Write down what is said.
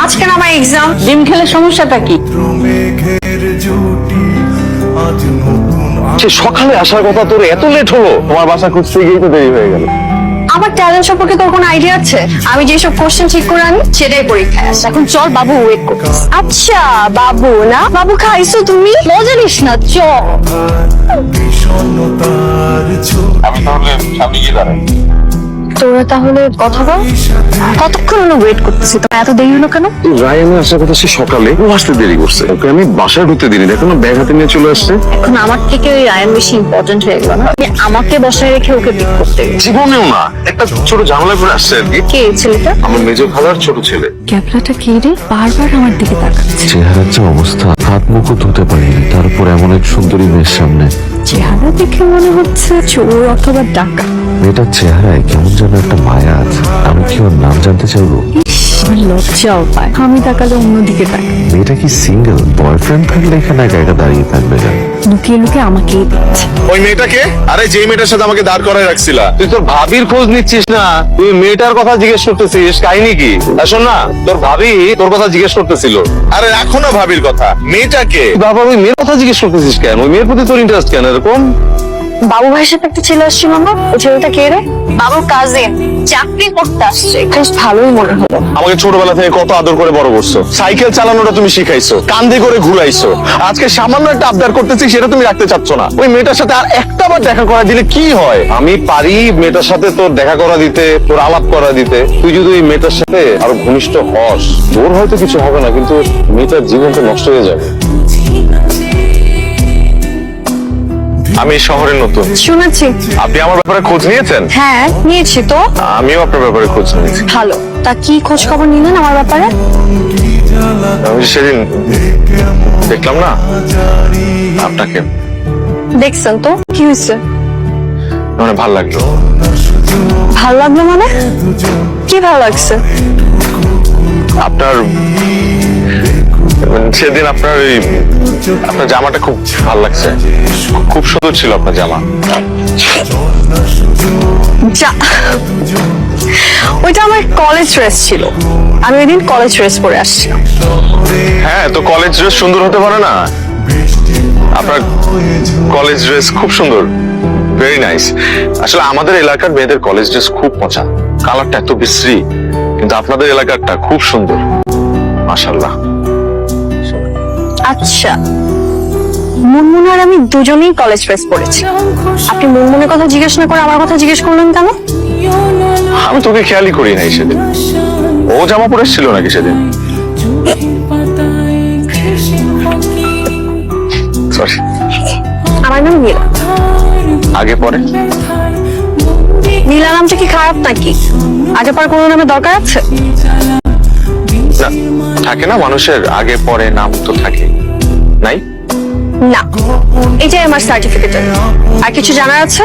আজকে না আমার এক্সাম। ডিম খেলে সমস্যাটা কি? সে সকালে আসার কথা, তোর এত লেট হলো? তোমার বাসা খুঁজতে গিয়েই তো দেরি হয়ে গেল। আমার ট্যালেন্ট সম্পর্কে তোর কোনো আইডিয়া আছে? আমি যেসব কোশ্চেন ঠিক করে আনি সেটাই পরীক্ষায় আসে। এখন চল, বাবু ওয়েট করতেছে। আচ্ছা বাবু না, বাবু খাইছো তুমি? মজা নিস না, চল। আমি তাহলে সামনে গিয়ে দাঁড়াই। তোরা তাহলে কথা বল। কতক্ষণ হলো ওয়েট করতেছি, তো এত দেরি হলো কেন? রায়ানের আসার কথা, সে সকালে, ও আসতে দেরি করছে। ওকে আমি বাসায় ঢুকতে দিইনি, দেখো না ব্যাগ হাতে নিয়ে চলে আসছে। এখন আমার থেকে ওই রায়ান বেশি ইম্পর্টেন্ট হয়ে গেল না? আমি আমাকে বসায় রেখে ওকে পিক করতে গেছি। জীবনেও না, একটা ছোট ঝামেলা করে আসছে আর কি। কে ছেলেটা? আমার মেজো খালার ছোট ছেলে। ক্যাপলাটা কে রে? বারবার আমার দিকে তাকাচ্ছে। চেহারার যে অবস্থা, হাত মুখও ধুতে পারিনি, তারপর এমন এক সুন্দরী মেয়ের সামনে। চেহারা দেখে মনে হচ্ছে চোর অথবা ডাকা। মেয়েটার চেহারায় কেমন যেন একটা মায়া আছে। আমি কি ওর নাম জানতে চাইবো? আমার লজ্জাও পায়, আমি তাকালে অন্যদিকে তাকায়। মেয়েটা কি সিঙ্গেল? বয়ফ্রেন্ড থাকলে এখানে একা একা দাঁড়িয়ে থাকবে কেন? লুকিয়ে লুকিয়ে আমাকেই দেখছে। ওই মেয়েটাকে? আরে যে মেয়েটার সাথে আমাকে দাঁড় করায় রাখছিলা, তুই তোর ভাবির খোঁজ নিচ্ছিস না, তুই মেয়েটার কথা জিজ্ঞেস করতেছিস। কাহিনী কি? শোন না, তোর ভাবি তোর কথা জিজ্ঞেস করতেছিল। আরে রাখো না ভাবির কথা, মেয়েটাকে। বাবা, ওই মেয়ের কথা জিজ্ঞেস করতেছিস কেন? ওই মেয়ের প্রতি তোর ইন্টারেস্ট কেন এরকম? বাবু ভাইয়ের সাথে একটা ছেলে আসছিল না, ওই ছেলেটা কে রে? বাবুর কাজিন, চাকরি করতে আসছে। বেশ ভালোই মনে হলো। আমাকে ছোটবেলা থেকে কত আদর করে বড় করছো, সাইকেল চালানোটা তুমি শিখাইছো, কান্ধে করে ঘুরাইছো। আজকে সামান্য একটা আবদার করতেছি, সেটা তুমি রাখতে চাচ্ছ না। ওই মেয়েটার সাথে আর একটা বার দেখা করা দিলে কি হয়? আমি পারি মেয়েটার সাথে তোর দেখা করা দিতে, তোর আলাপ করা দিতে। তুই যদি ওই মেয়েটার সাথে আরো ঘনিষ্ঠ হস, তোর হয়তো কিছু হবে না, কিন্তু মেয়েটার জীবনটা নষ্ট হয়ে যাবে। আমি শহরে নতুন। শুনেছি। আপনি আমার ব্যাপারে খোঁজ নিয়েছেন? হ্যাঁ নিয়েছি তো। আমিও আপনার ব্যাপারে খোঁজ নিয়েছি। ভালো, তা কি খোঁজ খবর নিলেন আমার ব্যাপারে? আমি সেদিন দেখলাম না আপনাকে, দেখছেন তো, কি হয়েছে? মানে ভাল লাগলো। ভালো লাগলো মানে? কি ভালো লাগছে? আপনার সেদিন আপনার জামাটা খুব ভালো লাগছে, খুব সুন্দর ছিল আপনার জামা। ওইটা আমার কলেজ ড্রেস ছিল, আমি ওই দিন কলেজ ড্রেস পরে আসছিলাম। হ্যাঁ, তো কলেজ ড্রেস সুন্দর হতে পারে না? আপনার কলেজ ড্রেস খুব সুন্দর, ভেরি নাইস। আসলে আমাদের এলাকার মেয়েদের কলেজ ড্রেস খুব মজা, কালারটা এত বিশ্রী, কিন্তু আপনাদের এলাকারটা খুব সুন্দর, মাশাআল্লাহ। আচ্ছা, মুনমুন আর আমি দুজনেই কলেজ ড্রেস পরেছি। আপনি মুনমুনের কথা জিজ্ঞেস না করে আমার কথা জিজ্ঞেস করলেন কেন? আমি তোকে খেয়ালই করি নাই সেদিন। ও জামা পরে ছিল নাকি সেদিন? সরি। আমার নাম নীলা। আগে পরে? নীলা নামটা কি খারাপ নাকি? আগে পর কোনো নামে দরকার আছে? না, থাকে না, মানুষের আগে পরে নাম তো থাকে, নাই? না, এটাই আমার সার্টিফিকেট। আর কিছু জানার আছে?